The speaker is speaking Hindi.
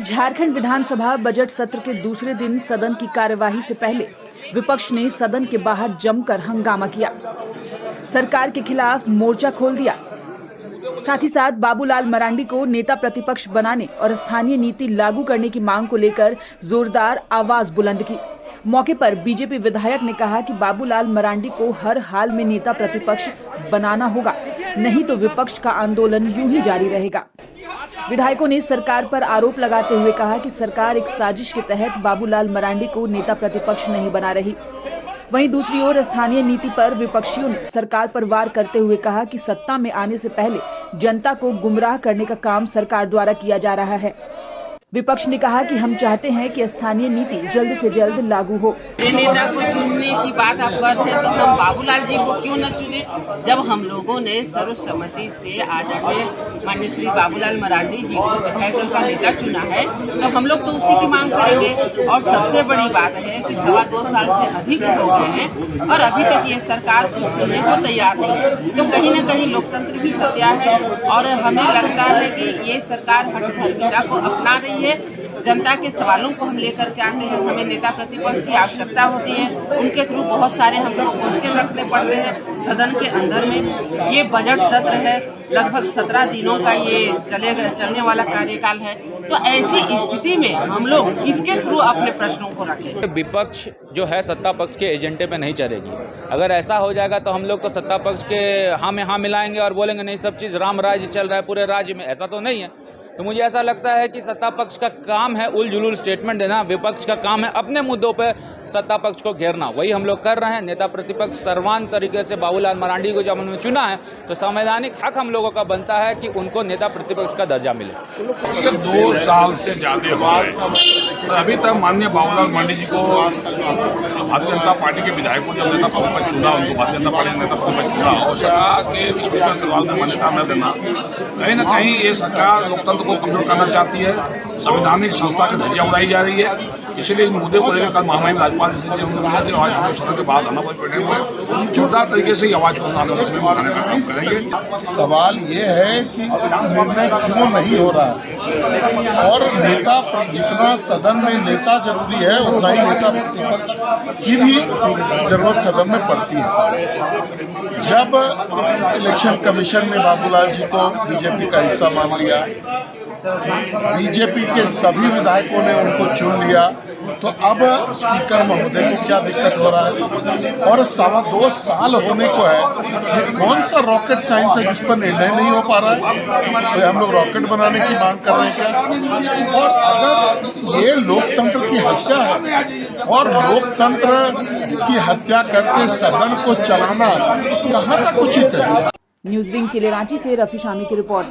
झारखंड विधानसभा बजट सत्र के दूसरे दिन सदन की कार्यवाही से पहले विपक्ष ने सदन के बाहर जमकर हंगामा किया, सरकार के खिलाफ मोर्चा खोल दिया। साथ ही साथ बाबूलाल मरांडी को नेता प्रतिपक्ष बनाने और स्थानीय नीति लागू करने की मांग को लेकर जोरदार आवाज बुलंद की। मौके पर बीजेपी विधायक ने कहा कि बाबूलाल मरांडी को हर हाल में नेता प्रतिपक्ष बनाना होगा, नहीं तो विपक्ष का आंदोलन यूं ही जारी रहेगा। विधायकों ने सरकार पर आरोप लगाते हुए कहा कि सरकार एक साजिश के तहत बाबूलाल मरांडी को नेता प्रतिपक्ष नहीं बना रही। वहीं दूसरी ओर स्थानीय नीति पर विपक्षियों ने सरकार पर वार करते हुए कहा कि सत्ता में आने से पहले जनता को गुमराह करने का काम सरकार द्वारा किया जा रहा है। विपक्ष ने कहा कि हम चाहते हैं कि स्थानीय नीति जल्द से जल्द लागू हो। नेता को चुनने की बात आप करते हैं तो हम बाबूलाल जी को क्यों न चुने? जब हम लोगों ने सर्वसम्मति से आदरणीय माननीय श्री बाबूलाल मरांडी जी को विधायक दल का नेता चुना है तो हम लोग तो उसी की मांग करेंगे। और सबसे बड़ी बात है कि 2.25 साल से अधिक हो गए हैं और अभी तक ये सरकार कुछ सुनने को तैयार नहीं है, तो कहीं न कहीं लोकतंत्र की हत्या है। और हमें लगता है कि ये सरकार हठधर्मिता को अपना रही है। जनता के सवालों को हम लेकर के आते हैं, हमें नेता प्रतिपक्ष की आवश्यकता होती है, उनके थ्रू बहुत सारे हमको क्वेश्चन रखने पड़ते हैं सदन के अंदर में। ये बजट सत्र है, लगभग 17 दिनों का ये चलने वाला कार्यकाल है, तो ऐसी स्थिति में हम लोग इसके थ्रू अपने प्रश्नों को रखें। विपक्ष जो है सत्ता पक्ष के एजेंडे पे नहीं चलेगी। अगर ऐसा हो जाएगा तो हम लोग तो सत्ता पक्ष के हाँ में हाँ मिलाएंगे और बोलेंगे नहीं सब चीज़ राम राज्य चल रहा है पूरे राज्य में, ऐसा तो नहीं है। तो मुझे ऐसा लगता है कि सत्ता पक्ष का काम है उलझुल स्टेटमेंट देना, विपक्ष का काम है अपने मुद्दों पे सत्ता पक्ष को घेरना। वही हम लोग कर रहे हैं। नेता प्रतिपक्ष सर्वांग तरीके से बाबूलाल मरांडी को जब हमने चुना है तो संवैधानिक हक हम लोगों का बनता है कि उनको नेता प्रतिपक्ष का दर्जा मिले। 2 साल से ज़्यादा हो गए, अभी तक माननीय बाबूलाल मरांडी जी को भारतीय जनता पार्टी के विधायकों जब नेता प्रतिपक्ष चुना, उनको भारतीय जनता पार्टी ने नेता प्रतिपक्ष चुना और सरकार के स्पीकर के द्वारा मान्यता न देना, कहीं न कहीं ये सरकार लोकतंत्र को कमजोर करना चाहती है। संवैधानिक संस्था की धज्जियां उड़ाई जा रही है। इसलिए इस मुद्दे को लेकर कल महामहिम राज्यपाल जी आज हम लोग सदन के बाद आना बैठे हुए जोरदार तरीके से आवाज को उठाने का काम करेंगे। सवाल ये है कि निर्णय क्यों नहीं हो रहा है और नेता जितना सदन में नेता जरूरी है उतना ही नेता प्रतिपक्ष की भी जरूरत सदन में पड़ती है। जब इलेक्शन कमीशन ने बाबूलाल जी को बीजेपी का हिस्सा मान लिया, बीजेपी के सभी विधायकों ने उनको चुन लिया, तो अब स्पीकर महोदय को क्या दिक्कत हो रहा है? और 2.25 साल होने को है, ये कौन सा रॉकेट साइंस है जिस पर निर्णय नहीं हो पा रहा है? तो हम लोग रॉकेट बनाने की मांग कर रहे हैं क्या? और अगर ये लोकतंत्र की हत्या है और लोकतंत्र की हत्या करके सदन को चलाना कहाँ तक उचित है? न्यूज़ विंग के लिए रांची से रफी शामी की रिपोर्ट।